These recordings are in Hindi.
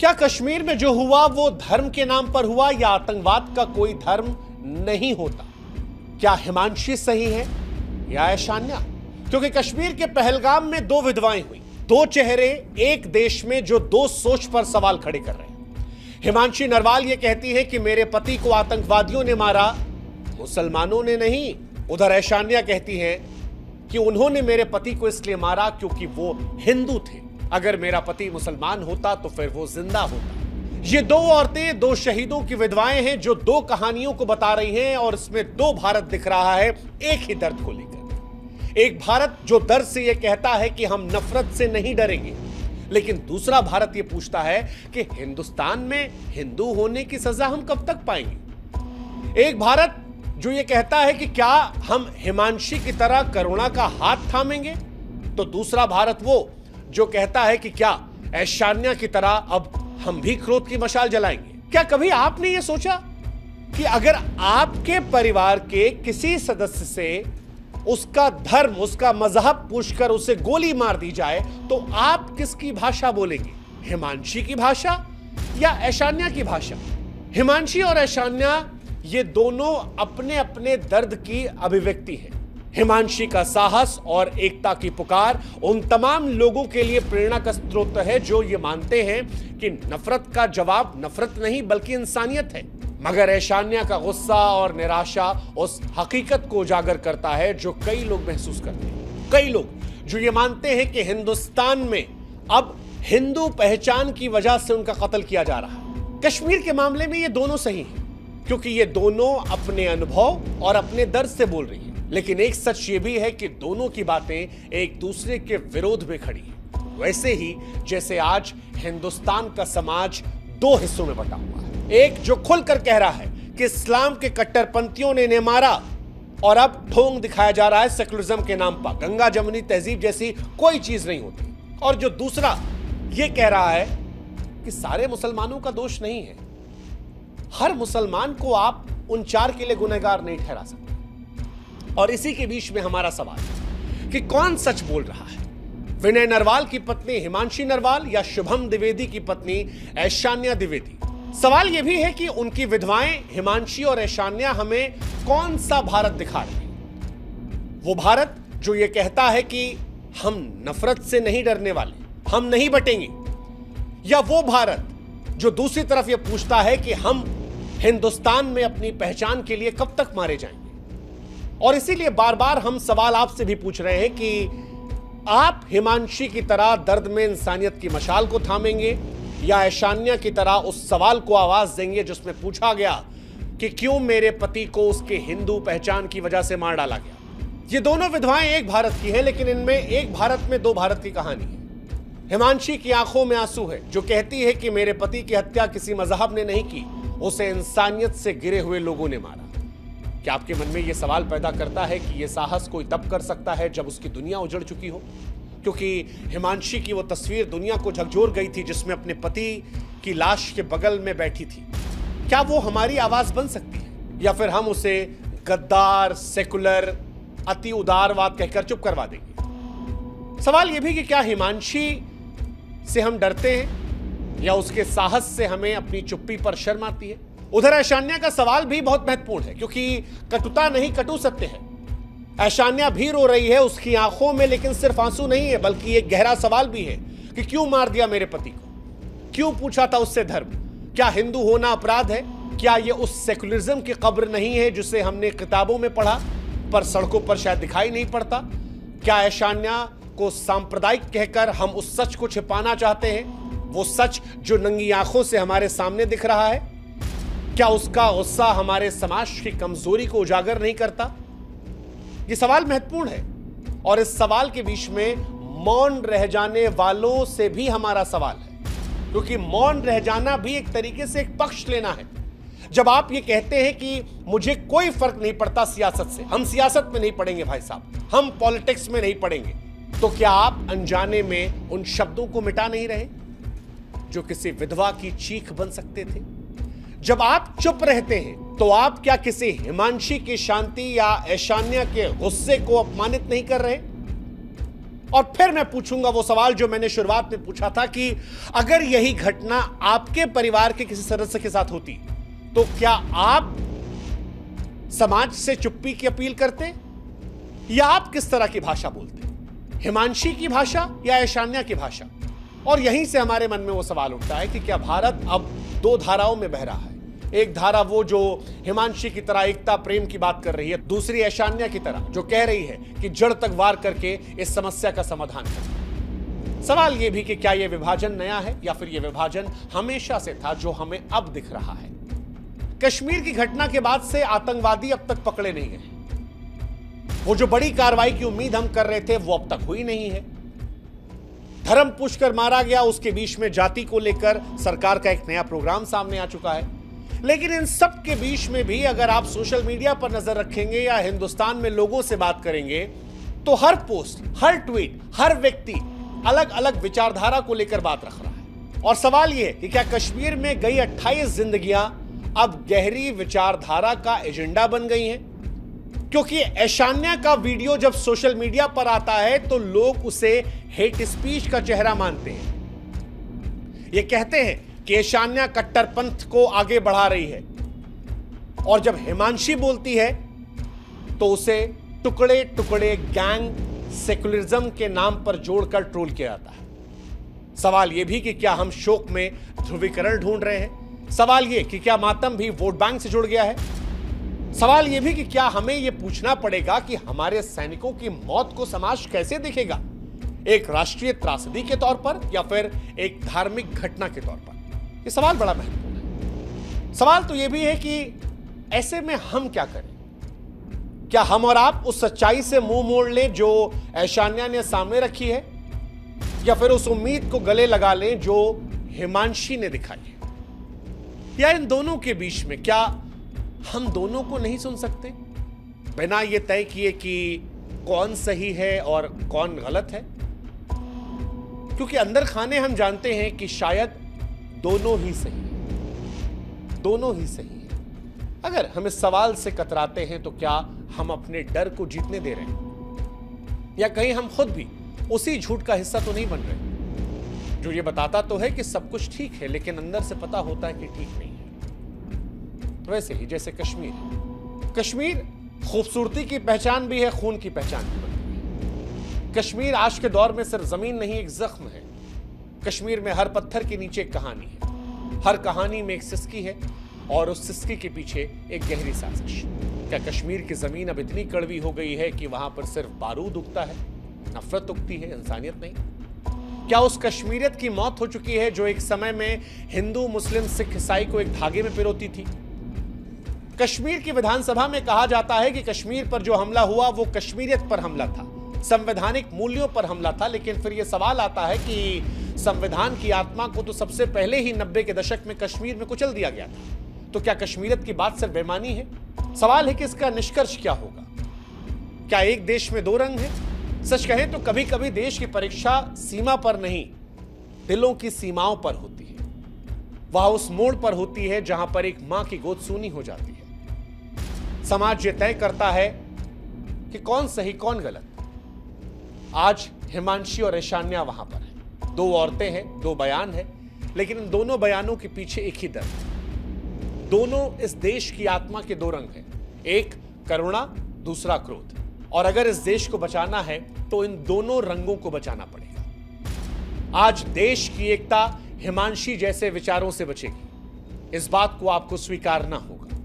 क्या कश्मीर में जो हुआ वो धर्म के नाम पर हुआ या आतंकवाद का कोई धर्म नहीं होता? क्या हिमांशी सही है या ईशान्या? क्योंकि कश्मीर के पहलगाम में दो विधवाएं हुई, दो चेहरे एक देश में जो दो सोच पर सवाल खड़े कर रहे हैं। हिमांशी नरवाल यह कहती है कि मेरे पति को आतंकवादियों ने मारा, मुसलमानों ने नहीं। उधर ईशान्या कहती है कि उन्होंने मेरे पति को इसलिए मारा क्योंकि वो हिंदू थे। अगर मेरा पति मुसलमान होता तो फिर वो जिंदा होता। ये दो औरतें दो शहीदों की विधवाएं हैं जो दो कहानियों को बता रही हैं और इसमें दो भारत दिख रहा है एक ही दर्द को लेकर। एक भारत जो दर्द से यह कहता है कि हम नफरत से नहीं डरेंगे, लेकिन दूसरा भारत यह पूछता है कि हिंदुस्तान में हिंदू होने की सजा हम कब तक पाएंगे। एक भारत जो यह कहता है कि क्या हम हिमांशी की तरह करुणा का हाथ थामेंगे, तो दूसरा भारत वो जो कहता है कि क्या ईशान्या की तरह अब हम भी क्रोध की मशाल जलाएंगे। क्या कभी आपने यह सोचा कि अगर आपके परिवार के किसी सदस्य से उसका धर्म, उसका मजहब पूछकर उसे गोली मार दी जाए तो आप किसकी भाषा बोलेंगे? हिमांशी की भाषा या ईशान्या की भाषा? हिमांशी और ईशान्या ये दोनों अपने अपने दर्द की अभिव्यक्ति है। हिमांशी का साहस और एकता की पुकार उन तमाम लोगों के लिए प्रेरणा का स्रोत है जो ये मानते हैं कि नफरत का जवाब नफरत नहीं बल्कि इंसानियत है। मगर ईशान्या का गुस्सा और निराशा उस हकीकत को उजागर करता है जो कई लोग महसूस करते हैं। कई लोग जो ये मानते हैं कि हिंदुस्तान में अब हिंदू पहचान की वजह से उनका कत्ल किया जा रहा है। कश्मीर के मामले में ये दोनों सही हैं क्योंकि ये दोनों अपने अनुभव और अपने दर्द से बोल रही हैं। लेकिन एक सच ये भी है कि दोनों की बातें एक दूसरे के विरोध में खड़ी हैं। वैसे ही जैसे आज हिंदुस्तान का समाज दो हिस्सों में बटा हुआ है। एक जो खुलकर कह रहा है कि इस्लाम के कट्टरपंथियों ने इन्हें मारा और अब ढोंग दिखाया जा रहा है सेकुलरिज्म के नाम पर, गंगा जमुनी तहजीब जैसी कोई चीज नहीं होती। और जो दूसरा ये कह रहा है कि सारे मुसलमानों का दोष नहीं है, हर मुसलमान को आप उन चार के लिए गुनहगार नहीं ठहरा सकते। और इसी के बीच में हमारा सवाल है कि कौन सच बोल रहा है, विनय नरवाल की पत्नी हिमांशी नरवाल या शुभम द्विवेदी की पत्नी ईशान्या द्विवेदी? सवाल यह भी है कि उनकी विधवाएं हिमांशी और ईशान्या हमें कौन सा भारत दिखा रही है। वो भारत जो ये कहता है कि हम नफरत से नहीं डरने वाले, हम नहीं बटेंगे, या वो भारत जो दूसरी तरफ ये पूछता है कि हम हिंदुस्तान में अपनी पहचान के लिए कब तक मारे जाएंगे। और इसीलिए बार बार हम सवाल आपसे भी पूछ रहे हैं कि आप हिमांशी की तरह दर्द में इंसानियत की मशाल को थामेंगे या ईशान्या की तरह उस सवाल को आवाज देंगे जिसमें पूछा गया कि क्यों मेरे पति को उसके हिंदू पहचान की वजह से मार डाला गया। ये दोनों विधवाएं एक भारत की हैं, लेकिन इनमें एक भारत में दो भारत की कहानी है। हिमांशी की आंखों में आंसू है जो कहती है कि मेरे पति की हत्या किसी मजहब ने नहीं की, उसे इंसानियत से गिरे हुए लोगों ने मारा। क्या आपके मन में यह सवाल पैदा करता है कि यह साहस कोई तब कर सकता है जब उसकी दुनिया उजड़ चुकी हो? क्योंकि हिमांशी की वो तस्वीर दुनिया को झकझोर गई थी जिसमें अपने पति की लाश के बगल में बैठी थी। क्या वो हमारी आवाज बन सकती है या फिर हम उसे गद्दार, सेकुलर, अति उदारवाद कहकर चुप करवा देंगे? सवाल यह भी कि क्या हिमांशी से हम डरते हैं या उसके साहस से हमें अपनी चुप्पी पर शर्म आती है? उधर ईशान्या का सवाल भी बहुत महत्वपूर्ण है क्योंकि कटुता नहीं कटु सत्य है। ईशान्या भी रो रही है उसकी आंखों में, लेकिन सिर्फ आंसू नहीं है बल्कि एक गहरा सवाल भी है कि क्यों मार दिया मेरे पति को, क्यों पूछा था उससे धर्म, क्या हिंदू होना अपराध है? क्या यह उस सेकुलरिज्म की कब्र नहीं है जिसे हमने किताबों में पढ़ा पर सड़कों पर शायद दिखाई नहीं पड़ता? क्या ईशान्या को सांप्रदायिक कहकर हम उस सच को छिपाना चाहते हैं, वो सच जो नंगी आंखों से हमारे सामने दिख रहा है? क्या उसका गुस्सा हमारे समाज की कमजोरी को उजागर नहीं करता? यह सवाल महत्वपूर्ण है और इस सवाल के बीच में मौन रह जाने वालों से भी हमारा सवाल है, क्योंकि मौन रह जाना भी एक तरीके से एक पक्ष लेना है। जब आप ये कहते हैं कि मुझे कोई फर्क नहीं पड़ता सियासत से, हम सियासत में नहीं पड़ेंगे भाई साहब, हम पॉलिटिक्स में नहीं पड़ेंगे, तो क्या आप अनजाने में उन शब्दों को मिटा नहीं रहे जो किसी विधवा की चीख बन सकते थे? जब आप चुप रहते हैं तो आप क्या किसी हिमांशी की शांति या ईशान्या के गुस्से को अपमानित नहीं कर रहे? और फिर मैं पूछूंगा वो सवाल जो मैंने शुरुआत में पूछा था कि अगर यही घटना आपके परिवार के किसी सदस्य के साथ होती तो क्या आप समाज से चुप्पी की अपील करते, या आप किस तरह की भाषा बोलते, हिमांशी की भाषा या ऐशान्या की भाषा? और यहीं से हमारे मन में वो सवाल उठता है कि क्या भारत अब दो धाराओं में बह रहा है? एक धारा वो जो हिमांशी की तरह एकता प्रेम की बात कर रही है, दूसरी ऐशान्या की तरह जो कह रही है कि जड़ तक वार करके इस समस्या का समाधान करें। सवाल यह भी कि क्या यह विभाजन नया है या फिर यह विभाजन हमेशा से था जो हमें अब दिख रहा है? कश्मीर की घटना के बाद से आतंकवादी अब तक पकड़े नहीं गए। वो जो बड़ी कार्रवाई की उम्मीद हम कर रहे थे वो अब तक हुई नहीं है। धर्म पूछकर मारा गया, उसके बीच में जाति को लेकर सरकार का एक नया प्रोग्राम सामने आ चुका है। लेकिन इन सब के बीच में भी अगर आप सोशल मीडिया पर नजर रखेंगे या हिंदुस्तान में लोगों से बात करेंगे तो हर पोस्ट, हर ट्वीट, हर व्यक्ति अलग अलग विचारधारा को लेकर बात रख रहा है। और सवाल यह है कि क्या कश्मीर में गई 28 जिंदगियां अब गहरी विचारधारा का एजेंडा बन गई हैं? क्योंकि ऐशान्या का वीडियो जब सोशल मीडिया पर आता है तो लोग उसे हेट स्पीच का चेहरा मानते हैं। ये कहते हैं कि ऐशान्या कट्टरपंथ को आगे बढ़ा रही है, और जब हिमांशी बोलती है तो उसे टुकड़े टुकड़े गैंग सेकुलरिज्म के नाम पर जोड़कर ट्रोल किया जाता है। सवाल यह भी कि क्या हम शोक में ध्रुवीकरण ढूंढ रहे हैं? सवाल यह कि क्या मातम भी वोट बैंक से जुड़ गया है? सवाल यह भी कि क्या हमें यह पूछना पड़ेगा कि हमारे सैनिकों की मौत को समाज कैसे देखेगा, एक राष्ट्रीय त्रासदी के तौर पर या फिर एक धार्मिक घटना के तौर पर? यह सवाल बड़ा महत्वपूर्ण है। सवाल तो यह भी है कि ऐसे में हम क्या करें? क्या हम और आप उस सच्चाई से मुंह मोड़ लें जो ऐशान्या ने सामने रखी है, या फिर उस उम्मीद को गले लगा लें जो हिमांशी ने दिखाई है? या इन दोनों के बीच में क्या हम दोनों को नहीं सुन सकते, बिना यह तय किए कि कौन सही है और कौन गलत है? क्योंकि अंदर खाने हम जानते हैं कि शायद दोनों ही सही है, दोनों ही सही है। अगर हम इस सवाल से कतराते हैं तो क्या हम अपने डर को जीतने दे रहे हैं, या कहीं हम खुद भी उसी झूठ का हिस्सा तो नहीं बन रहे जो ये बताता तो है कि सब कुछ ठीक है लेकिन अंदर से पता होता है कि ठीक नहीं है? तो वैसे ही जैसे कश्मीर खूबसूरती की पहचान भी है, खून की पहचान भी बनती है। कश्मीर आज के दौर में सिर्फ जमीन नहीं, एक जख्म है। कश्मीर में हर पत्थर के नीचे एक कहानी है, हर कहानी में एक सिसकी है, और उस सिसकी के पीछे एक गहरी साजिश। क्या कश्मीर की जमीन अब इतनी कड़वी हो गई है कि वहां पर सिर्फ बारूद उगता है, नफरत उगती है, इंसानियत नहीं? क्या उस कश्मीरियत की मौत हो चुकी है जो एक समय में हिंदू, मुस्लिम, सिख, ईसाई को एक धागे में पिरोती थी? कश्मीर की विधानसभा में कहा जाता है कि कश्मीर पर जो हमला हुआ वो कश्मीरियत पर हमला था, संवैधानिक मूल्यों पर हमला था। लेकिन फिर यह सवाल आता है कि संविधान की आत्मा को तो सबसे पहले ही 90 के दशक में कश्मीर में कुचल दिया गया था। तो क्या कश्मीरियत की बात सिर्फ बेईमानी है? सवाल है कि इसका निष्कर्ष क्या होगा? क्या एक देश में दो रंग है? सच कहें तो कभी कभी देश की परीक्षा सीमा पर नहीं, दिलों की सीमाओं पर होती है। वह उस मोड़ पर होती है जहां पर एक मां की गोद सूनी हो जाती है। समाज ये तय करता है कि कौन सही कौन गलत। आज हिमांशी और ऐशान्या वहां पर है, दो औरतें हैं, दो बयान है, लेकिन इन दोनों बयानों के पीछे एक ही दर्द है। दोनों इस देश की आत्मा के दो रंग हैं, एक करुणा, दूसरा क्रोध। और अगर इस देश को बचाना है तो इन दोनों रंगों को बचाना पड़ेगा। आज देश की एकता हिमांशी जैसे विचारों से बचेगी, इस बात को आपको स्वीकारना होगा।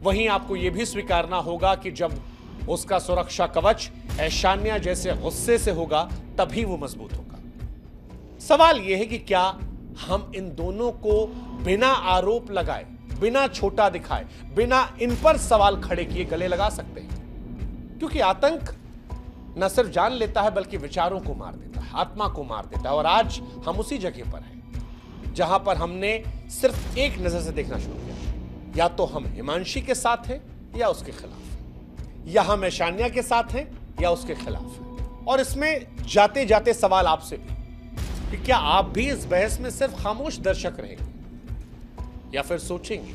वहीं आपको यह भी स्वीकारना होगा कि जब उसका सुरक्षा कवच ऐशान्या जैसे गुस्से से होगा तभी वो मजबूत होगा। सवाल यह है कि क्या हम इन दोनों को बिना आरोप लगाए, बिना छोटा दिखाए, बिना इन पर सवाल खड़े किए गले लगा सकते हैं? क्योंकि आतंक न सिर्फ जान लेता है बल्कि विचारों को मार देता है, आत्मा को मार देता है। और आज हम उसी जगह पर हैं जहां पर हमने सिर्फ एक नजर से देखना शुरू किया, या तो हम हिमांशी के साथ हैं या उसके खिलाफ हैं, या हम ऐशान्या के साथ हैं या उसके खिलाफ हैं। और इसमें जाते जाते सवाल आपसे भी कि क्या आप भी इस बहस में सिर्फ खामोश दर्शक रहेंगे या फिर सोचेंगे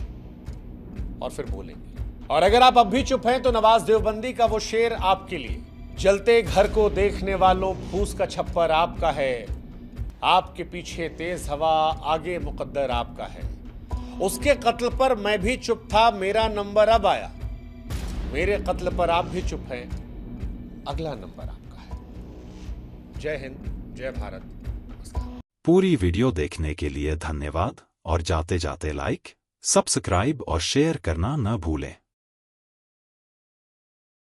और फिर बोलेंगे? और अगर आप अब भी चुप हैं तो नवाज देवबंदी का वो शेर आपके लिए, जलते घर को देखने वालों, फूस का छप्पर आपका है। आपके पीछे तेज हवा, आगे मुकद्दर आपका है। उसके कत्ल पर मैं भी चुप था, मेरा नंबर अब आया। मेरे कत्ल पर आप भी चुप हैं, अगला नंबर आपका है। जय हिंद, जय भारत। पूरी वीडियो देखने के लिए धन्यवाद और जाते जाते लाइक, सब्सक्राइब और शेयर करना न भूलें।